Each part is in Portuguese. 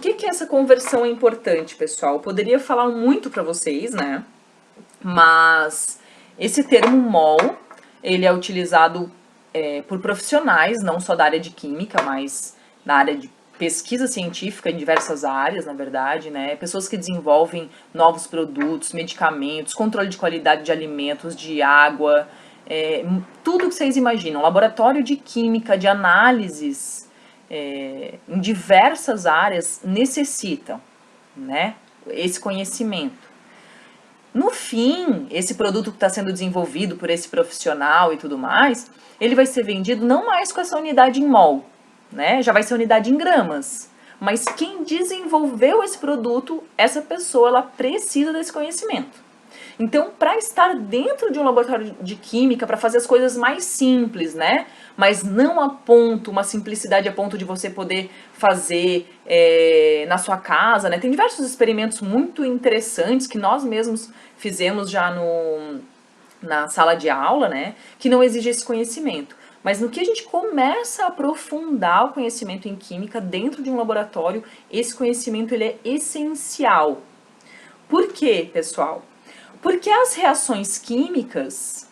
que que essa conversão é importante, pessoal? Eu poderia falar muito para vocês, né? Mas esse termo mol, ele é utilizado por profissionais, não só da área de química, mas da área de pesquisa científica em diversas áreas, na verdade, né? Pessoas que desenvolvem novos produtos, medicamentos, controle de qualidade de alimentos, de água, tudo que vocês imaginam. Laboratório de química, de análises, em diversas áreas necessitam, né, esse conhecimento. No fim, esse produto que está sendo desenvolvido por esse profissional e tudo mais, ele vai ser vendido não mais com essa unidade em mol, né? Já vai ser unidade em gramas. Mas quem desenvolveu esse produto, essa pessoa, ela precisa desse conhecimento. Então, para estar dentro de um laboratório de química, para fazer as coisas mais simples, né? Mas não a ponto, uma simplicidade a ponto de você poder fazer na sua casa, né? Tem diversos experimentos muito interessantes que nós mesmos fizemos já na sala de aula, né? Que não exige esse conhecimento. Mas no que a gente começa a aprofundar o conhecimento em química dentro de um laboratório, esse conhecimento ele é essencial. Por quê, pessoal? Porque as reações químicas,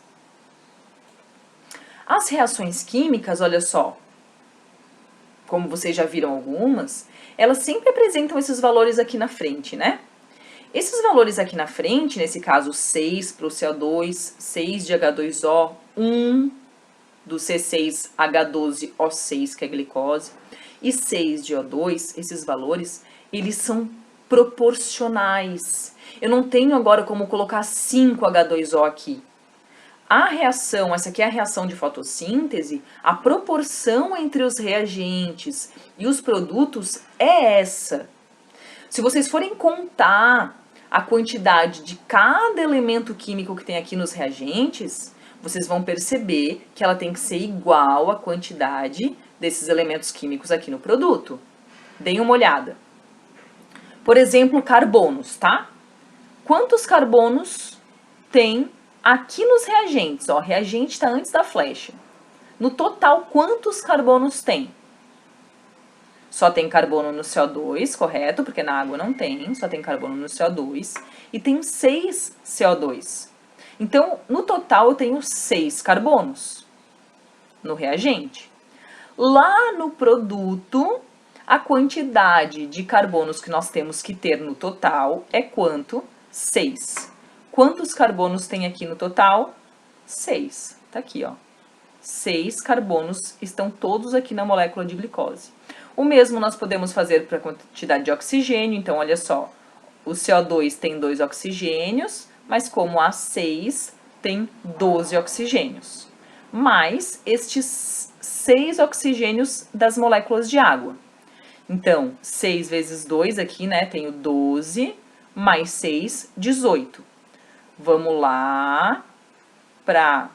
olha só, como vocês já viram algumas, elas sempre apresentam esses valores aqui na frente, né? Esses valores aqui na frente, nesse caso 6 para o CO2, 6 de H2O, 1 do C6H12O6, que é a glicose, e 6 de O2, esses valores, eles são proporcionais. Eu não tenho agora como colocar 5H2O aqui. A reação, essa aqui é a reação de fotossíntese, a proporção entre os reagentes e os produtos é essa. Se vocês forem contar a quantidade de cada elemento químico que tem aqui nos reagentes, vocês vão perceber que ela tem que ser igual à quantidade desses elementos químicos aqui no produto. Deem uma olhada. Por exemplo, carbonos, tá? Quantos carbonos tem aqui nos reagentes? Ó, reagente está antes da flecha. No total, quantos carbonos tem? Só tem carbono no CO2, correto? Porque na água não tem, só tem carbono no CO2. E tem 6 CO2. Então, no total, eu tenho 6 carbonos no reagente. Lá no produto, a quantidade de carbonos que nós temos que ter no total é quanto? 6. Quantos carbonos tem aqui no total? 6. Tá aqui, ó. 6 carbonos estão todos aqui na molécula de glicose. O mesmo nós podemos fazer para a quantidade de oxigênio. Então, olha só, o CO2 tem 2 oxigênios, mas como há 6, tem 12 oxigênios. Mais estes 6 oxigênios das moléculas de água. Então, 6 vezes 2 aqui, né, tenho 12, mais 6, 18. Vamos lá para...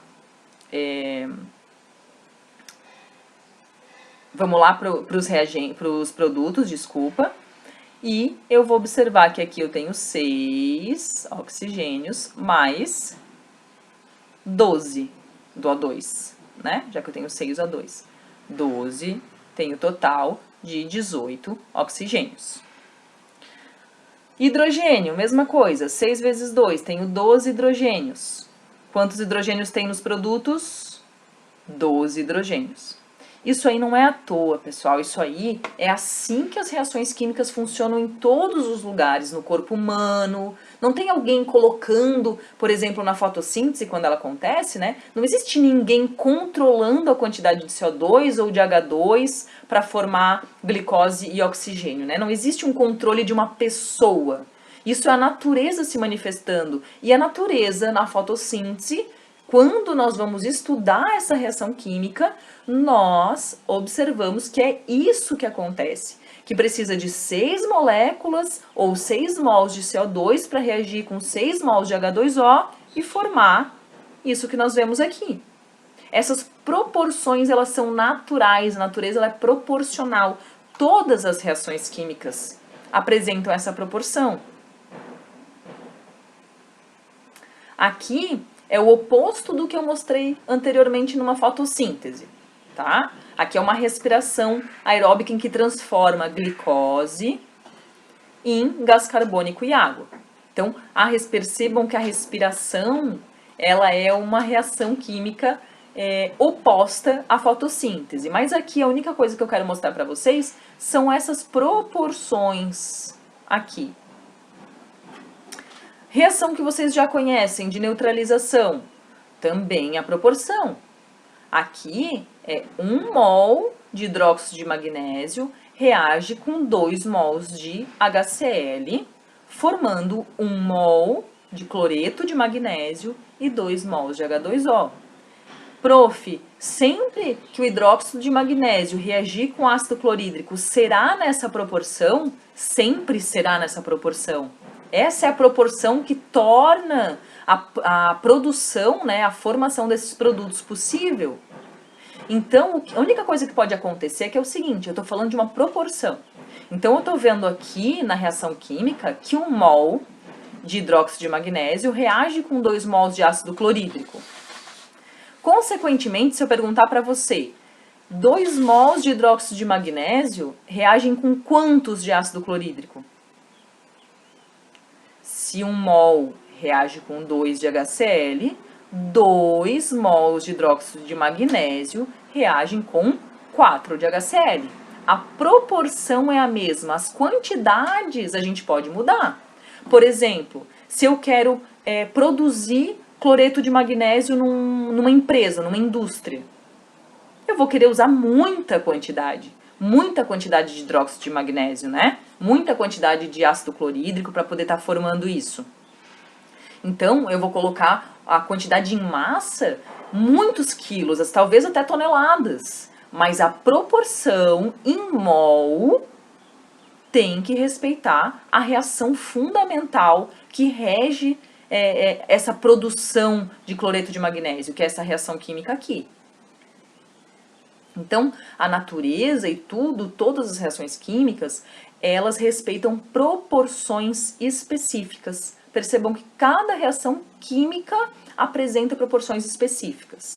Vamos lá para os produtos, desculpa. E eu vou observar que aqui eu tenho 6 oxigênios mais 12 do O2, né? Já que eu tenho 6 O2. 12, tenho total de 18 oxigênios. Hidrogênio, mesma coisa. 6 vezes 2, tenho 12 hidrogênios. Quantos hidrogênios tem nos produtos? 12 hidrogênios. Isso aí não é à toa, pessoal. Isso aí é assim que as reações químicas funcionam em todos os lugares, no corpo humano. Não tem alguém colocando, por exemplo, na fotossíntese, quando ela acontece, né? Não existe ninguém controlando a quantidade de CO2 ou de H2 para formar glicose e oxigênio, né? Não existe um controle de uma pessoa. Isso é a natureza se manifestando. E a natureza, na fotossíntese, quando nós vamos estudar essa reação química, nós observamos que é isso que acontece. Que precisa de 6 moléculas ou 6 mols de CO2 para reagir com 6 mols de H2O e formar isso que nós vemos aqui. Essas proporções, elas são naturais, a natureza ela é proporcional. Todas as reações químicas apresentam essa proporção. Aqui é o oposto do que eu mostrei anteriormente numa fotossíntese, tá? Aqui é uma respiração aeróbica em que transforma glicose em gás carbônico e água. Então, percebam que a respiração ela é uma reação química oposta à fotossíntese. Mas aqui a única coisa que eu quero mostrar para vocês são essas proporções aqui. Reação que vocês já conhecem de neutralização, também a proporção. Aqui é 1 mol de hidróxido de magnésio reage com 2 mols de HCl, formando 1 mol de cloreto de magnésio e 2 mols de H2O. Prof, sempre que o hidróxido de magnésio reagir com ácido clorídrico, será nessa proporção? Sempre será nessa proporção. Essa é a proporção que torna a produção, né, a formação desses produtos possível. Então, a única coisa que pode acontecer é que é o seguinte, eu estou falando de uma proporção. Então, eu estou vendo aqui na reação química que 1 mol de hidróxido de magnésio reage com 2 mols de ácido clorídrico. Consequentemente, se eu perguntar para você, 2 mols de hidróxido de magnésio reagem com quantos de ácido clorídrico? Se 1 mol reage com 2 de HCl, 2 mols de hidróxido de magnésio reagem com 4 de HCl. A proporção é a mesma, as quantidades a gente pode mudar. Por exemplo, se eu quero produzir cloreto de magnésio numa empresa, numa indústria, eu vou querer usar muita quantidade de hidróxido de magnésio, né? Muita quantidade de ácido clorídrico para poder estar formando isso. Então, eu vou colocar a quantidade em massa, muitos quilos, talvez até toneladas. Mas a proporção em mol tem que respeitar a reação fundamental que rege essa produção de cloreto de magnésio, que é essa reação química aqui. Então, a natureza e todas as reações químicas, elas respeitam proporções específicas. Percebam que cada reação química apresenta proporções específicas.